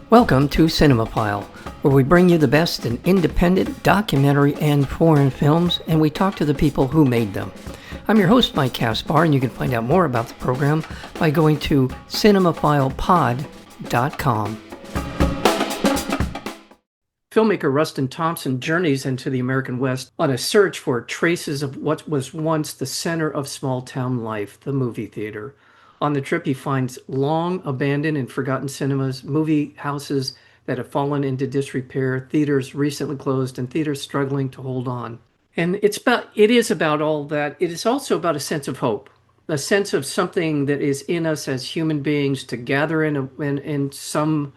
Welcome to Cinemophile, where we bring you the best in independent, documentary, and foreign films, and we talk to the people who made them. I'm your host, Mike Caspar, and you can find out more about the program by going to cinemophilepod.com. Filmmaker Rustin Thompson journeys into the American West on a search for traces of what was once the center of small-town life, the movie theater. On the trip, he finds long abandoned and forgotten cinemas, movie houses that have fallen into disrepair, theaters recently closed, and theaters struggling to hold on. And it is about all that. It is also about a sense of hope, a sense of something that is in us as human beings to gather in some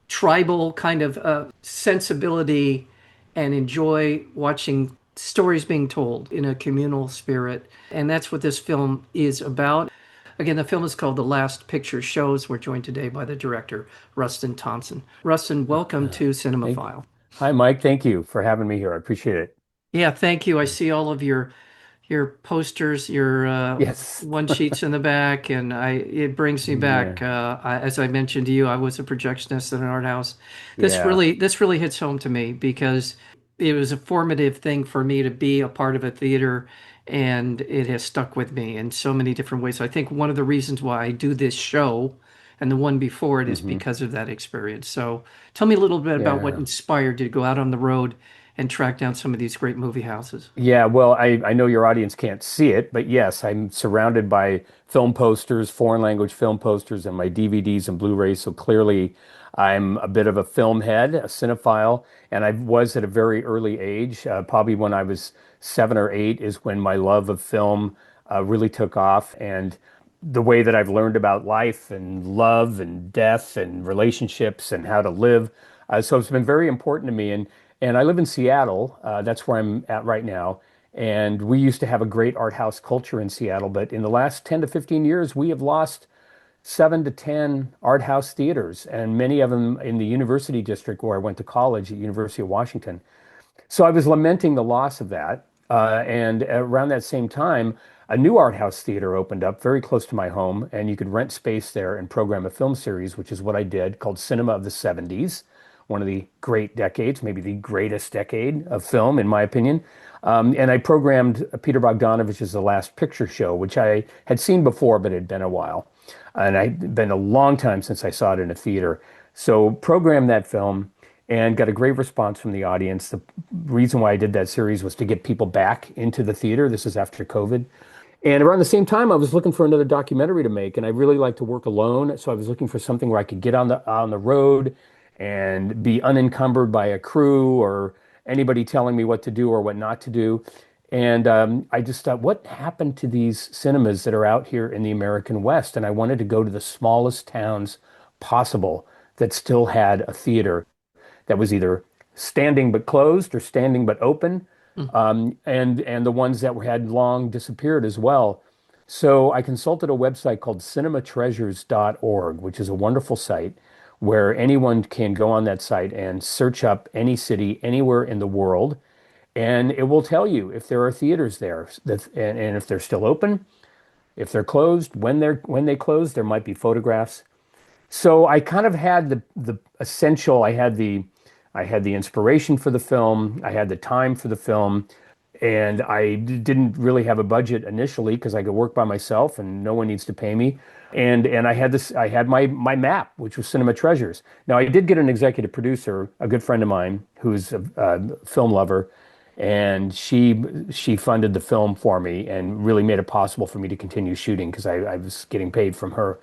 tribal kind of sensibility and enjoy watching stories being told in a communal spirit. And that's what this film is about. Again, the film is called The Last Picture Shows. We're joined today by the director, Rustin Thompson. Rustin, welcome to Cinemophile. Hi, Mike. Thank you for having me here. I appreciate it. Yeah, thank you. I see all of your posters, your Yes. one sheets in the back, and it brings me Yeah. back. As I mentioned to you, I was a projectionist at an art house. Yeah. This really hits home to me because it was a formative thing for me to be a part of a theater, and it has stuck with me in so many different ways. I think one of the reasons why I do this show and the one before it is hmm because of that experience. So tell me a little bit about what Yeah. inspired you to go out on the road and track down some of these great movie houses. Yeah. Well, I know your audience can't see it, but yes, I'm surrounded by film posters, foreign language film posters, and my DVDs and Blu-rays. So clearly, I'm a bit of a film head, a cinephile, and I was at a very early age. Probably when I was 7 or 8 is when my love of film really took off. And the way that I've learned about life and love and death and relationships and how to live. So it's been very important to me. And I live in Seattle. That's where I'm at right now. And we used to have a great art house culture in Seattle, but in the last 10 to 15 years, we have lost 7 to 10 art house theaters, and many of them in the university district where I went to college at University of Washington. So I was lamenting the loss of that. And around that same time, a new art house theater opened up very close to my home, and you could rent space there and program a film series, which is what I did, called Cinema of the 70s, one of the great decades, maybe the greatest decade of film, in my opinion. And I programmed Peter Bogdanovich's The Last Picture Show, which I had seen before, but it had been a while. And I'd been a long time since I saw it in a theater. So programmed that film and got a great response from the audience. The reason why I did that series was to get people back into the theater. This is after COVID. And around the same time, I was looking for another documentary to make, and I really like to work alone. So I was looking for something where I could get on the road and be unencumbered by a crew or anybody telling me what to do or what not to do. And I just thought, what happened to these cinemas that are out here in the American West? And I wanted to go to the smallest towns possible that still had a theater that was either standing but closed or standing but open, and the ones that had long disappeared as well. So I consulted a website called cinematreasures.org, which is a wonderful site where anyone can go on that site and search up any city anywhere in the world, and it will tell you if there are theaters there and if they're still open, if they're closed, when they close, there might be photographs. So I kind of had the essential. I had the inspiration for the film. I had the time for the film, and I didn't really have a budget initially because I could work by myself and no one needs to pay me. And I had this. I had my map, which was Cinema Treasures. Now I did get an executive producer, a good friend of mine who's a film lover, and she funded the film for me and really made it possible for me to continue shooting because I was getting paid from her.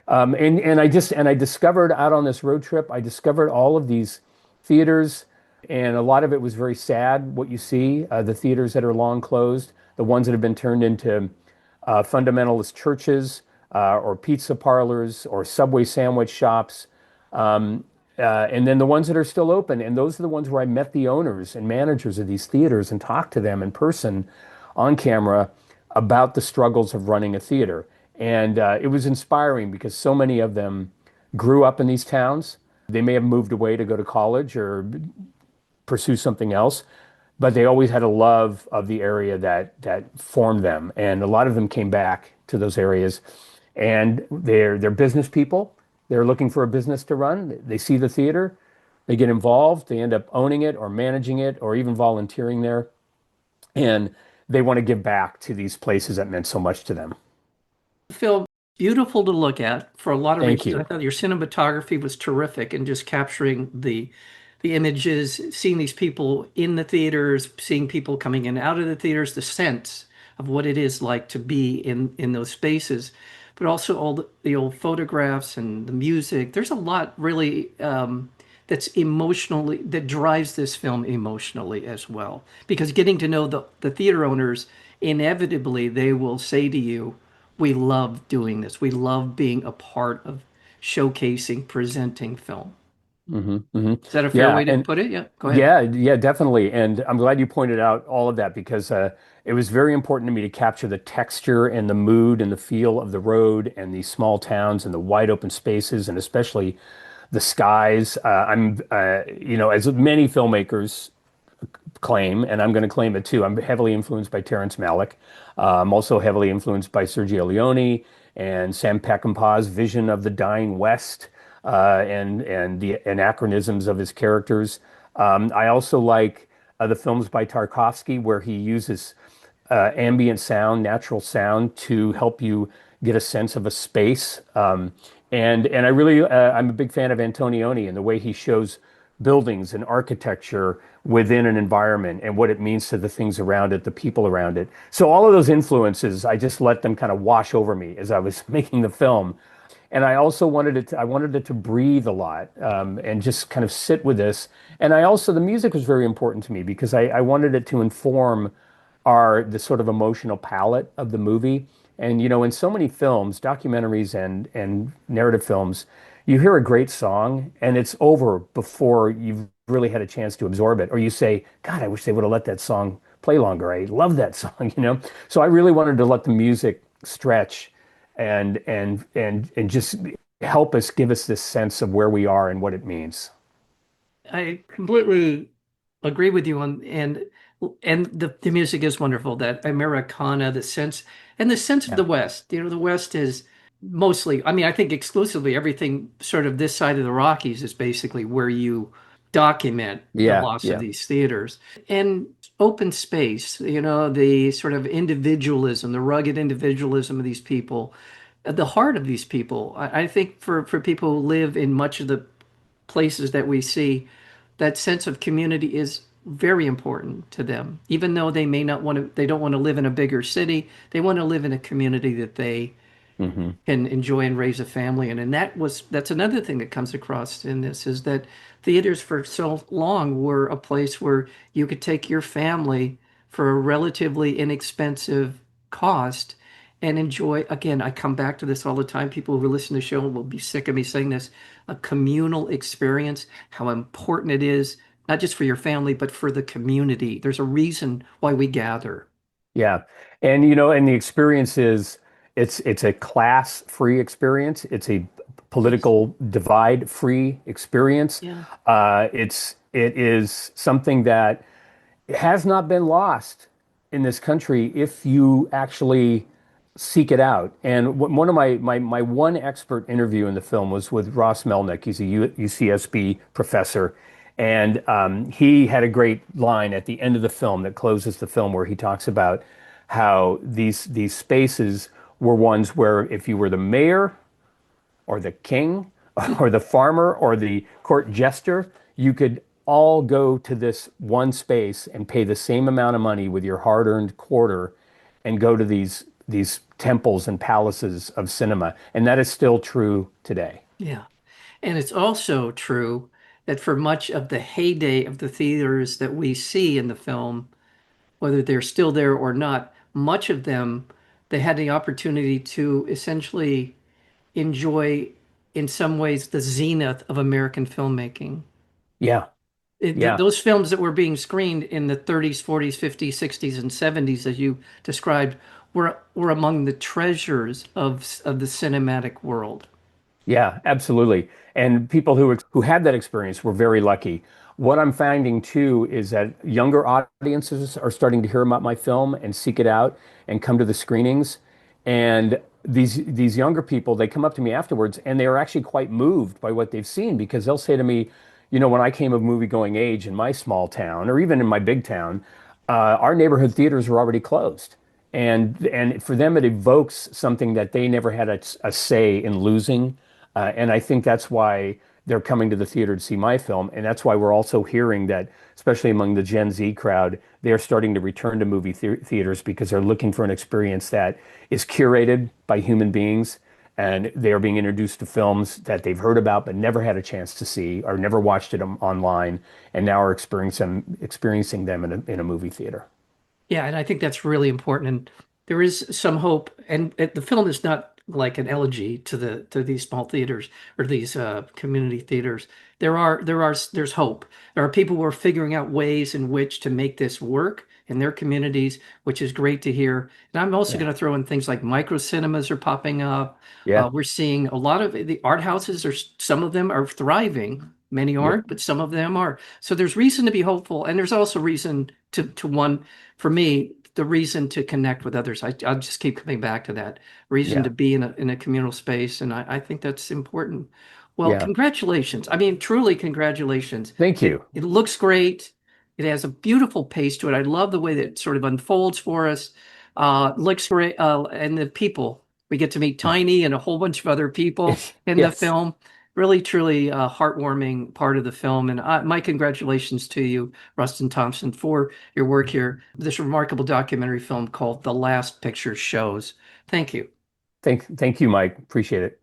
And I discovered out on this road trip, I discovered all of these theaters, and a lot of it was very sad. What you see, the theaters that are long closed, the ones that have been turned into fundamentalist churches, or pizza parlors, or Subway sandwich shops, and then the ones that are still open, and those are the ones where I met the owners and managers of these theaters and talked to them in person, on camera, about the struggles of running a theater. And it was inspiring because so many of them grew up in these towns. They may have moved away to go to college or pursue something else, but they always had a love of the area that formed them. And a lot of them came back to those areas, and they're business people. They're looking for a business to run. They see the theater, they get involved, they end up owning it or managing it or even volunteering there. And they want to give back to these places that meant so much to them. Film beautiful to look at for a lot of Thank reasons. I you. thought your cinematography was terrific and just capturing the images, seeing these people in the theaters, seeing people coming in and out of the theaters, the sense of what it is like to be in those spaces, but also all the old photographs and the music. There's a lot really that's emotionally that drives this film emotionally as well. Because getting to know the theater owners, inevitably they will say to you, "We love doing this. We love being a part of showcasing, presenting film." Hmm. Is that a fair Yeah, way to and put it? Yeah, go ahead. yeah, definitely. And I'm glad you pointed out all of that because it was very important to me to capture the texture and the mood and the feel of the road and these small towns and the wide open spaces and especially the skies. As many filmmakers claim, and I'm going to claim it too. I'm heavily influenced by Terrence Malick. I'm also heavily influenced by Sergio Leone and Sam Peckinpah's vision of the dying West and the anachronisms of his characters. I also like the films by Tarkovsky where he uses ambient sound, natural sound to help you get a sense of a space. And I'm a big fan of Antonioni and the way he shows buildings and architecture within an environment and what it means to the things around it, the people around it. So all of those influences, I just let them kind of wash over me as I was making the film. And I wanted it to breathe a lot and just kind of sit with this. And the music was very important to me because I wanted it to inform the sort of emotional palette of the movie. And in so many films, documentaries and narrative films, you hear a great song and it's over before you've really had a chance to absorb it. Or you say, God, I wish they would have let that song play longer. I love that song. So I really wanted to let the music stretch and just help us give us this sense of where we are and what it means. I completely agree with you on and the music is wonderful. That Americana, the sense of Yeah. the West. The West is mostly, I mean, I think exclusively everything sort of this side of the Rockies is basically where you document the Yeah. loss of Yeah. these theaters. And open space, the sort of individualism, the rugged individualism of these people, at the heart of these people. I think for people who live in much of the places that we see, that sense of community is very important to them. Even though they may not want to, they don't want to live in a bigger city, they want to live in a community that they Hmm. can enjoy and raise a family in. And that's another thing that comes across in this is that theaters for so long were a place where you could take your family for a relatively inexpensive cost and enjoy. Again, I come back to this all the time. People who listen to the show will be sick of me saying this, a communal experience, how important it is, not just for your family, but for the community. There's a reason why we gather. Yeah. And the experience is it's a class-free experience. It's a Yes. political divide-free experience. Yeah. It is something that has not been lost in this country if you actually seek it out. And one of my one expert interview in the film was with Ross Melnick. He's a UCSB professor. And he had a great line at the end of the film that closes the film where he talks about how these spaces were ones where if you were the mayor or the king or the farmer or the court jester, you could all go to this one space and pay the same amount of money with your hard-earned quarter and go to these temples and palaces of cinema. And that is still true today. Yeah. And it's also true that for much of the heyday of the theaters that we see in the film, whether they're still there or not, much of them, they had the opportunity to essentially enjoy, in some ways, the zenith of American filmmaking. Yeah, yeah, Those films that were being screened in the 30s, 40s, 50s, 60s, and 70s, as you described, were among the treasures of the cinematic world. yeah, absolutely. And people who had that experience were very lucky. What I'm finding too is that younger audiences are starting to hear about my film and seek it out and come to the screenings. And these younger people, they come up to me afterwards and they are actually quite moved by what they've seen because they'll say to me, when I came of movie going age in my small town or even in my big town, our neighborhood theaters were already closed. And for them, it evokes something that they never had a say in losing. And I think that's why they're coming to the theater to see my film. And that's why we're also hearing that, especially among the Gen Z crowd, they're starting to return to movie theaters because they're looking for an experience that is curated by human beings. And they are being introduced to films that they've heard about but never had a chance to see or never watched it online, and now are experiencing them in a movie theater. Yeah, and I think that's really important. And there is some hope. And the film is not like an elegy to these small theaters or these community theaters. There's hope. There are people who are figuring out ways in which to make this work in their communities, which is great to hear. And I'm also Yeah. going to throw in things like micro cinemas are popping up. Yeah. We're seeing a lot of the art houses. Some of them are thriving. Many Yep. aren't, but some of them are. So there's reason to be hopeful, and there's also reason to one for me, the reason to connect with others. I'll just keep coming back to that reason Yeah. to be in a communal space, and I think that's important. Well, Yeah. congratulations. I mean, truly, congratulations. Thank you. It looks great. It has a beautiful pace to it. I love the way that it sort of unfolds for us. Looks great, and the people we get to meet Tiny and a whole bunch of other people in the Yes. film. Really, truly a heartwarming part of the film. And my congratulations to you, Rustin Thompson, for your work here. This remarkable documentary film called The Last Picture Shows. Thank you. Thank you, Mike. Appreciate it.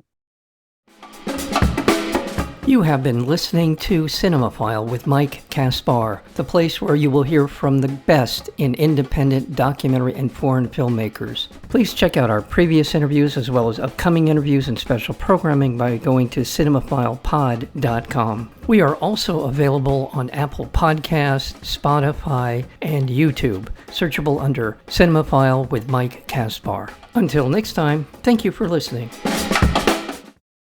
You have been listening to Cinemaphile with Mike Kaspar, the place where you will hear from the best in independent documentary and foreign filmmakers. Please check out our previous interviews as well as upcoming interviews and special programming by going to cinemaphilepod.com. We are also available on Apple Podcasts, Spotify, and YouTube, searchable under Cinemaphile with Mike Kaspar. Until next time, thank you for listening.